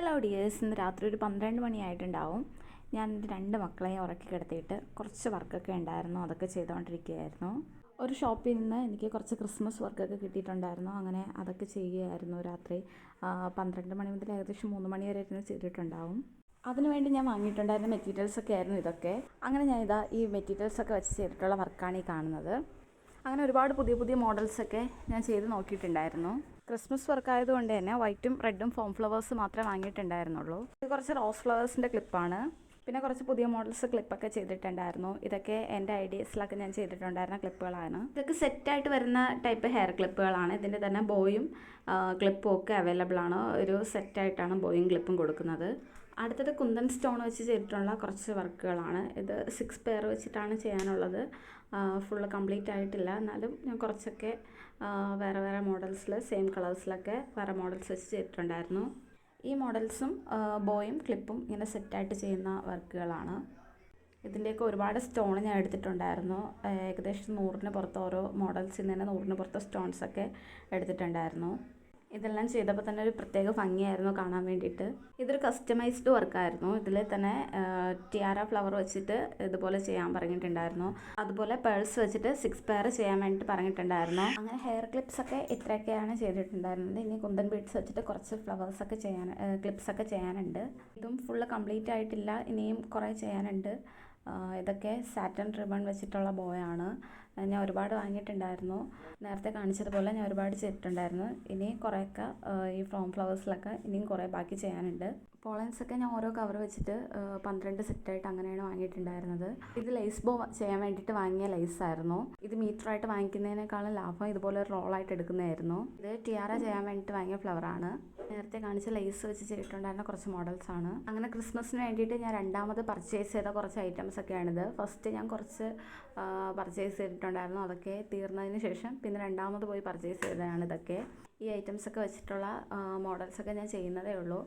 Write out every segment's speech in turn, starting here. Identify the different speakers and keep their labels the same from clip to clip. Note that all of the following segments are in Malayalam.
Speaker 1: ഹലോ ഡിയേഴ്സ്, ഇന്ന് രാത്രി ഒരു 12 മണിയായിട്ടുണ്ടാവും. ഞാൻ എൻ്റെ 2 മക്കളെയും ഉറക്കി കിടത്തിയിട്ട് കുറച്ച് വർക്കൊക്കെ ഉണ്ടായിരുന്നു, അതൊക്കെ ചെയ്തുകൊണ്ടിരിക്കുകയായിരുന്നു. ഒരു ഷോപ്പിൽ നിന്ന് എനിക്ക് കുറച്ച് ക്രിസ്മസ് വർക്കൊക്കെ കിട്ടിയിട്ടുണ്ടായിരുന്നു. അങ്ങനെ അതൊക്കെ ചെയ്യുകയായിരുന്നു. രാത്രി 12 മണി മുതൽ ഏകദേശം 3 മണി വരെ ഇരുന്ന് ചെയ്തിട്ടുണ്ടാവും. അതിനുവേണ്ടി ഞാൻ വാങ്ങിയിട്ടുണ്ടായിരുന്ന മെറ്റീരിയൽസൊക്കെ ആയിരുന്നു ഇതൊക്കെ. അങ്ങനെ ഈ മെറ്റീരിയൽസൊക്കെ വെച്ച് ചെയ്തിട്ടുള്ള വർക്കാണ് ഈ കാണുന്നത്. അങ്ങനെ ഒരുപാട് പുതിയ പുതിയ മോഡൽസൊക്കെ ഞാൻ ചെയ്ത് നോക്കിയിട്ടുണ്ടായിരുന്നു. ക്രിസ്മസ് വർക്ക് ആയതുകൊണ്ട് തന്നെ വൈറ്റും റെഡും ഫോം ഫ്ലവേഴ്സ് മാത്രമേ വാങ്ങിയിട്ടുണ്ടായിരുന്നുള്ളൂ. ഇത് കുറച്ച് റോസ് ഫ്ലവേഴ്സിൻ്റെ ക്ലിപ്പാണ്. പിന്നെ കുറച്ച് പുതിയ മോഡൽസ് ക്ലിപ്പൊക്കെ ചെയ്തിട്ടുണ്ടായിരുന്നു. ഇതൊക്കെ എൻ്റെ ഐഡിയസിലൊക്കെ ഞാൻ ചെയ്തിട്ടുണ്ടായിരുന്ന ക്ലിപ്പുകളാണ്. ഇതൊക്കെ സെറ്റായിട്ട് വരുന്ന ടൈപ്പ് ഹെയർ ക്ലിപ്പുകളാണ്. ഇതിൻ്റെ തന്നെ ബോയും ക്ലിപ്പും ഒക്കെ അവൈലബിൾ ആണ്. ഒരു സെറ്റായിട്ടാണ് ബോയും ക്ലിപ്പും കൊടുക്കുന്നത്. അടുത്തത് കുന്തൻ സ്റ്റോൺ വെച്ച് ചെയ്തിട്ടുള്ള കുറച്ച് വർക്കുകളാണ്. ഇത് 6 പെയർ വെച്ചിട്ടാണ് ചെയ്യാനുള്ളത്. ഫുള്ള് കംപ്ലീറ്റ് ആയിട്ടില്ല, എന്നാലും ഞാൻ കുറച്ചൊക്കെ വേറെ വേറെ മോഡൽസിൽ സെയിം കളേഴ്സിലൊക്കെ വേറെ മോഡൽസ് വെച്ച് ചെയ്തിട്ടുണ്ടായിരുന്നു. ഈ മോഡൽസും ബോയും ക്ലിപ്പും ഇങ്ങനെ സെറ്റായിട്ട് ചെയ്യുന്ന വർക്കുകളാണ്. ഇതിൻ്റെയൊക്കെ ഒരുപാട് സ്റ്റോൺ ഞാൻ എടുത്തിട്ടുണ്ടായിരുന്നു. ഏകദേശം 100-ന് പുറത്ത് ഓരോ മോഡൽസിൽ നിന്ന് 100-ന് പുറത്ത് സ്റ്റോൺസൊക്കെ എടുത്തിട്ടുണ്ടായിരുന്നു. ഇതെല്ലാം ചെയ്തപ്പോൾ തന്നെ ഒരു പ്രത്യേക ഭംഗിയായിരുന്നു കാണാൻ വേണ്ടിയിട്ട്. ഇതൊരു കസ്റ്റമൈസ്ഡ് വർക്കായിരുന്നു. ഇതിൽ തന്നെ ടിയാര ഫ്ലവർ വെച്ചിട്ട് ഇതുപോലെ ചെയ്യാൻ പറഞ്ഞിട്ടുണ്ടായിരുന്നു. അതുപോലെ പേഴ്സ് വെച്ചിട്ട് 6 പെയർ ചെയ്യാൻ വേണ്ടിയിട്ട് പറഞ്ഞിട്ടുണ്ടായിരുന്നു. അങ്ങനെ ഹെയർ ക്ലിപ്സൊക്കെ ഇത്രയൊക്കെയാണ് ചെയ്തിട്ടുണ്ടായിരുന്നത്. ഇനി കുന്തൻ ബീഡ്സ് വെച്ചിട്ട് കുറച്ച് ഫ്ലവേഴ്സൊക്കെ ക്ലിപ്സൊക്കെ ചെയ്യാനുണ്ട്. ഇതും ഫുള്ള് കംപ്ലീറ്റ് ആയിട്ടില്ല, ഇനിയും കുറേ ചെയ്യാനുണ്ട്. ഇതൊക്കെ സാറ്റൻ റിബൺ വെച്ചിട്ടുള്ള ബോയാണ്. ഞാൻ ഒരുപാട് വാങ്ങിയിട്ടുണ്ടായിരുന്നു. നേരത്തെ കാണിച്ചതുപോലെ ഞാൻ ഒരുപാട് ചെയ്തിട്ടുണ്ടായിരുന്നു. ഇനി കുറേയൊക്കെ ഈ ഫോം ഫ്ലവേഴ്സിലൊക്കെ ഇനിയും കുറേ ബാക്കി ചെയ്യാനുണ്ട്. പോളൻസൊക്കെ ഞാൻ ഓരോ കവർ വെച്ചിട്ട് 12 സെറ്റായിട്ട് അങ്ങനെയാണ് വാങ്ങിയിട്ടുണ്ടായിരുന്നത്. ഇത് ലേസ് ബോ ചെയ്യാൻ വേണ്ടിയിട്ട് വാങ്ങിയ ലേസായിരുന്നു. ഇത് മീറ്ററായിട്ട് വാങ്ങിക്കുന്നതിനേക്കാളും ലാഭം ഇതുപോലെ ഒരു റോളായിട്ട് എടുക്കുന്നതായിരുന്നു. ഇത് ടിയാറ ചെയ്യാൻ വേണ്ടിയിട്ട് വാങ്ങിയ ഫ്ലവറാണ്. നേരത്തെ കാണിച്ച ലേസ് വെച്ച് ചെയ്തിട്ടുണ്ടായിരുന്ന കുറച്ച് മോഡൽസാണ്. അങ്ങനെ ക്രിസ്മസിന് വേണ്ടിയിട്ട് ഞാൻ രണ്ടാമത് പർച്ചേസ് ചെയ്ത കുറച്ച് ഐറ്റംസ് ഒക്കെയാണിത്. ഫസ്റ്റ് ഞാൻ കുറച്ച് പർച്ചേസ് ചെയ്തിട്ടുണ്ടായിരുന്നു. അതൊക്കെ തീർന്നതിന് ശേഷം പിന്നെ രണ്ടാമത് പോയി പർച്ചേസ് ചെയ്തതാണ് ഇതൊക്കെ. ഈ ഐറ്റംസൊക്കെ വെച്ചിട്ടുള്ള മോഡൽസൊക്കെ ഞാൻ ചെയ്യുന്നതേ ഉള്ളൂ.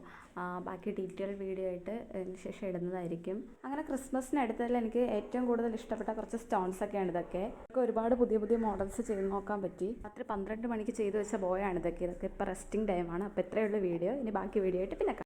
Speaker 1: ബാക്കി ഡീറ്റെയിൽ വീഡിയോ ആയിട്ട് ഇതിന് ശേഷം ഇടുന്നതായിരിക്കും. അങ്ങനെ ക്രിസ്മസിന് എടുത്തതിൽ എനിക്ക് ഏറ്റവും കൂടുതൽ ഇഷ്ടപ്പെട്ട കുറച്ച് സ്റ്റോൺസൊക്കെയാണ് ഇതൊക്കെ. ഒരുപാട് പുതിയ പുതിയ മോഡൽസ് ചെയ്ത് നോക്കാൻ പറ്റി. രാത്രി 12 മണിക്ക് ചെയ്ത് വെച്ച ബോയാണ് ഇതൊക്കെ. ഇപ്പോൾ റെസ്റ്റിംഗ് ടൈമാണ്. അപ്പോൾ ഇത്രയുള്ള വീഡിയോ. ഇനി ബാക്കി വീഡിയോ ആയിട്ട് പിന്നെ